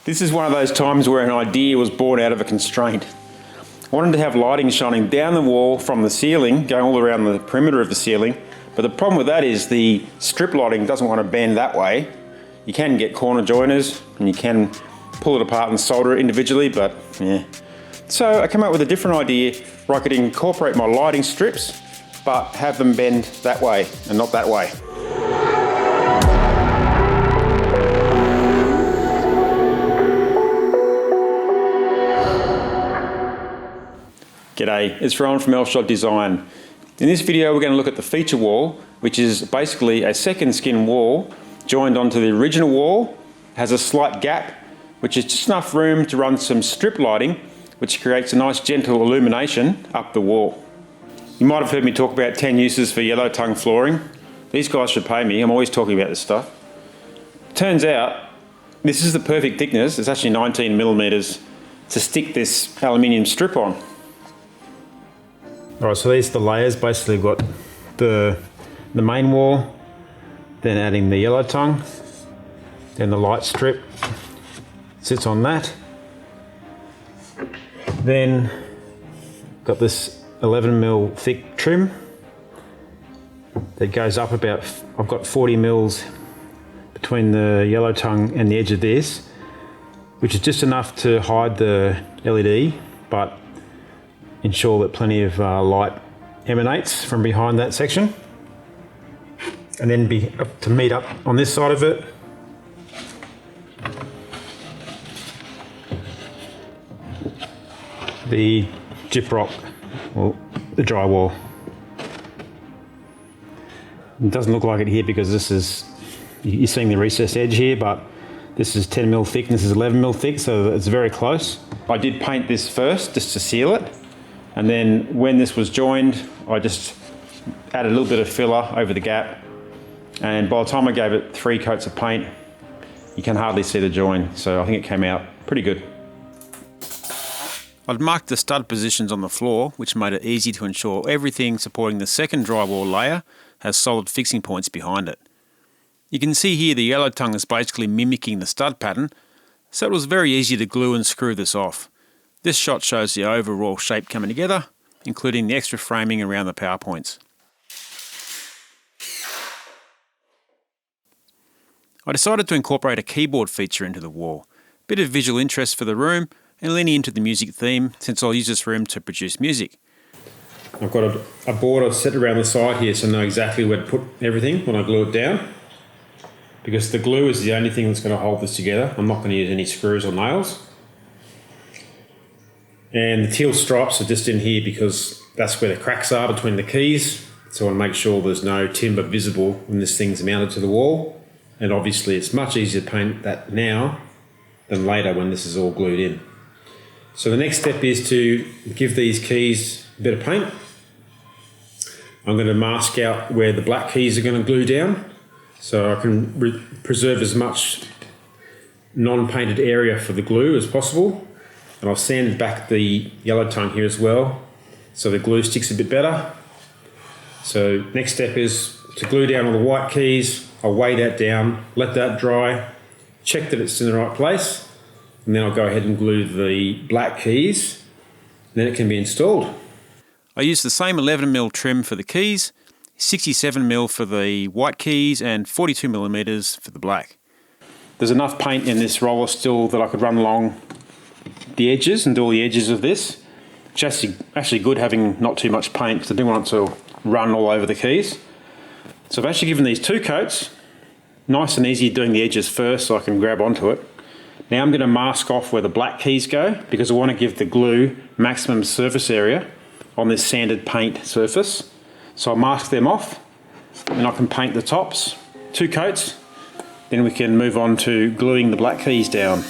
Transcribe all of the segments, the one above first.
This is one of those times where an idea was born out of a constraint. I wanted to have lighting shining down the wall from the ceiling, going all around the perimeter of the ceiling, but the problem with that is the strip lighting doesn't want to bend that way. You can get corner joiners and you can pull it apart and solder it individually, but yeah. So I came up with a different idea where I could incorporate my lighting strips, but have them bend that way and not that way. G'day, it's Rowan from Elshot Design. In this video we're going to look at the feature wall, which is basically a second skin wall joined onto the original wall. It has a slight gap, which is just enough room to run some strip lighting, which creates a nice gentle illumination up the wall. You might have heard me talk about 10 uses for yellow tongue flooring. These guys should pay me, I'm always talking about this stuff. Turns out this is the perfect thickness, it's actually 19 millimeters, to stick this aluminium strip on. Alright, so these are the layers. Basically we've got the main wall, then adding the yellow tongue, then the light strip sits on that. Then got this 11mm thick trim that goes up about, I've got 40 mils between the yellow tongue and the edge of this, which is just enough to hide the LED, but ensure that plenty of light emanates from behind that section. And then to meet up on this side of it, the gyprock, or the drywall. It doesn't look like it here because this is, you're seeing the recessed edge here, but this is 10mm thick and this is 11mm thick, so it's very close. I did paint this first just to seal it. And then when this was joined, I just added a little bit of filler over the gap. And by the time I gave it 3 coats of paint, you can hardly see the join. So I think it came out pretty good. I'd marked the stud positions on the floor, which made it easy to ensure everything supporting the second drywall layer has solid fixing points behind it. You can see here the yellow tongue is basically mimicking the stud pattern, so it was very easy to glue and screw this off. This shot shows the overall shape coming together, including the extra framing around the power points. I decided to incorporate a keyboard feature into the wall, a bit of visual interest for the room and leaning into the music theme since I'll use this room to produce music. I've got a border set around the side here so I know exactly where to put everything when I glue it down, because the glue is the only thing that's going to hold this together. I'm not going to use any screws or nails. And the teal stripes are just in here because that's where the cracks are between the keys. So I want to make sure there's no timber visible when this thing's mounted to the wall. And obviously it's much easier to paint that now than later when this is all glued in. So the next step is to give these keys a bit of paint. I'm going to mask out where the black keys are going to glue down so I can preserve as much non-painted area for the glue as possible. And I've sanded back the yellow tongue here as well, so the glue sticks a bit better. So next step is to glue down all the white keys. I'll weigh that down, let that dry, check that it's in the right place, and then I'll go ahead and glue the black keys, and then it can be installed. I used the same 11mm trim for the keys, 67mm for the white keys, and 42mm for the black. There's enough paint in this roller still that I could run along the edges and do all the edges of this. It's actually good having not too much paint because I didn't want it to run all over the keys. So I've actually given these 2 coats, nice and easy doing the edges first so I can grab onto it. Now I'm going to mask off where the black keys go because I want to give the glue maximum surface area on this sanded paint surface. So I'll mask them off and I can paint the tops, 2 coats, then we can move on to gluing the black keys down.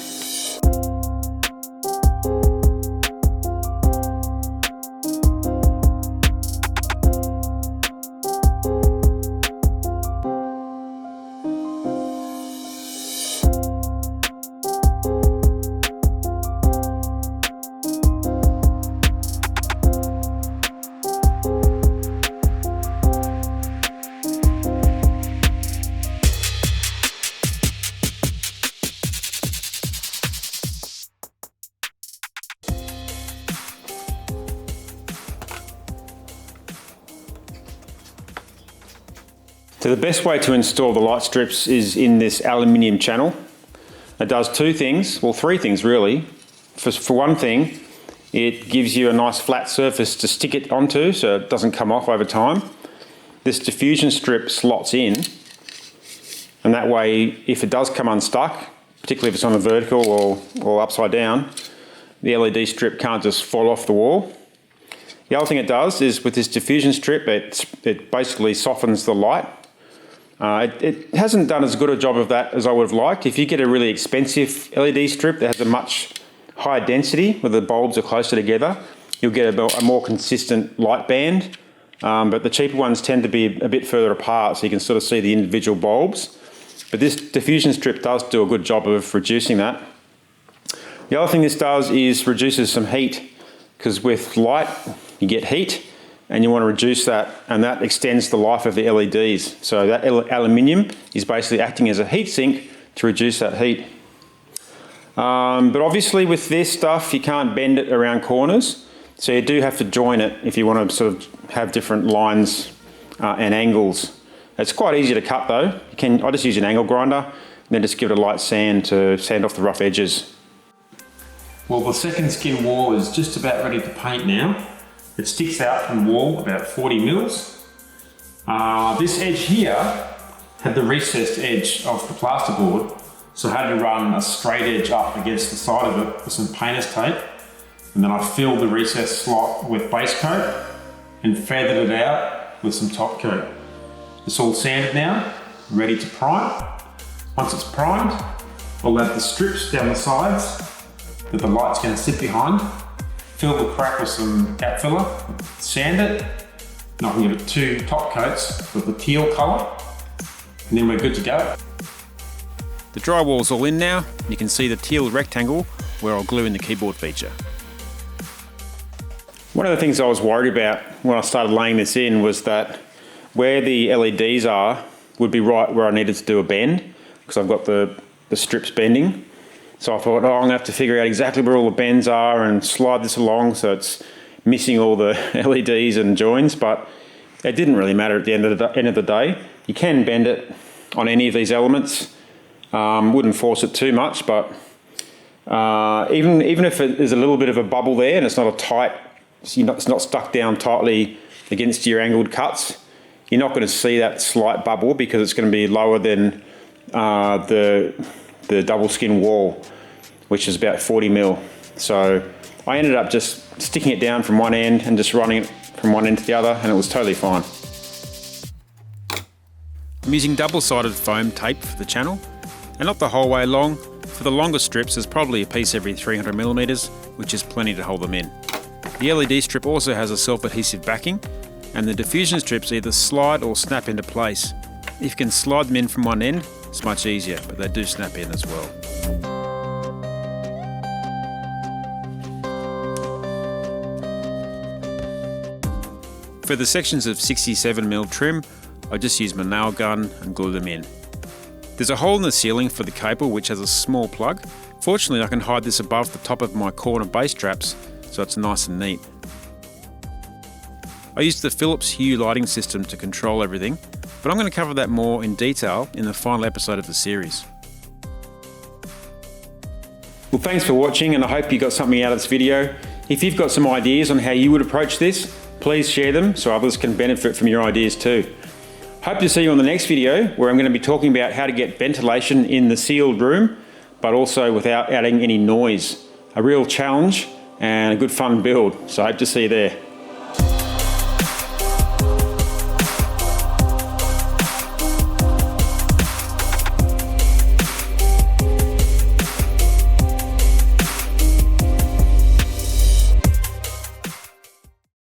So the best way to install the light strips is in this aluminium channel. It does two things, well, three things really. For one thing, it gives you a nice flat surface to stick it onto so it doesn't come off over time. This diffusion strip slots in, and that way if it does come unstuck, particularly if it's on a vertical or upside down, the LED strip can't just fall off the wall. The other thing it does is with this diffusion strip, it basically softens the light. It hasn't done as good a job of that as I would have liked. If you get a really expensive LED strip that has a much higher density, where the bulbs are closer together, you'll get a more consistent light band. But the cheaper ones tend to be a bit further apart, so you can sort of see the individual bulbs. But this diffusion strip does do a good job of reducing that. The other thing this does is reduces some heat, because with light you get heat, and you want to reduce that, and that extends the life of the LEDs. So that aluminium is basically acting as a heat sink to reduce that heat. But obviously with this stuff you can't bend it around corners, so you do have to join it if you want to sort of have different lines and angles. It's quite easy to cut though. I just use an angle grinder and then just give it a light sand to sand off the rough edges. Well, the second skin wall is just about ready to paint now. It sticks out from the wall about 40 mils. This edge here had the recessed edge of the plasterboard, so I had to run a straight edge up against the side of it with some painter's tape, and then I filled the recessed slot with base coat and feathered it out with some top coat. It's all sanded now, ready to prime. Once it's primed, I'll add the strips down the sides that the light's going to sit behind. Fill the crack with some gap filler, sand it, and I can give it 2 top coats with the teal colour, and then we're good to go. The drywall's all in now, and you can see the teal rectangle where I'll glue in the keyboard feature. One of the things I was worried about when I started laying this in was that where the LEDs are would be right where I needed to do a bend, because I've got the strips bending. So I thought, I'm going to have to figure out exactly where all the bends are and slide this along so it's missing all the LEDs and joins, but it didn't really matter at the end of the day. You can bend it on any of these elements. Wouldn't force it too much, but even if it is a little bit of a bubble there and it's not a tight, it's not stuck down tightly against your angled cuts, you're not going to see that slight bubble because it's going to be lower than the double skin wall, which is about 40 mil. So I ended up just sticking it down from one end and just running it from one end to the other, and it was totally fine. I'm using double-sided foam tape for the channel, and not the whole way along. For the longer strips, there's probably a piece every 300 millimeters, which is plenty to hold them in. The LED strip also has a self-adhesive backing, and the diffusion strips either slide or snap into place. If you can slide them in from one end, it's much easier, but they do snap in as well. For the sections of 67mm trim, I just use my nail gun and glue them in. There's a hole in the ceiling for the cable which has a small plug. Fortunately, I can hide this above the top of my corner base straps, so it's nice and neat. I used the Philips Hue lighting system to control everything, but I'm going to cover that more in detail in the final episode of the series. Well, thanks for watching, and I hope you got something out of this video. If you've got some ideas on how you would approach this, please share them so others can benefit from your ideas too. Hope to see you on the next video, where I'm going to be talking about how to get ventilation in the sealed room, but also without adding any noise. A real challenge and a good fun build, so I hope to see you there.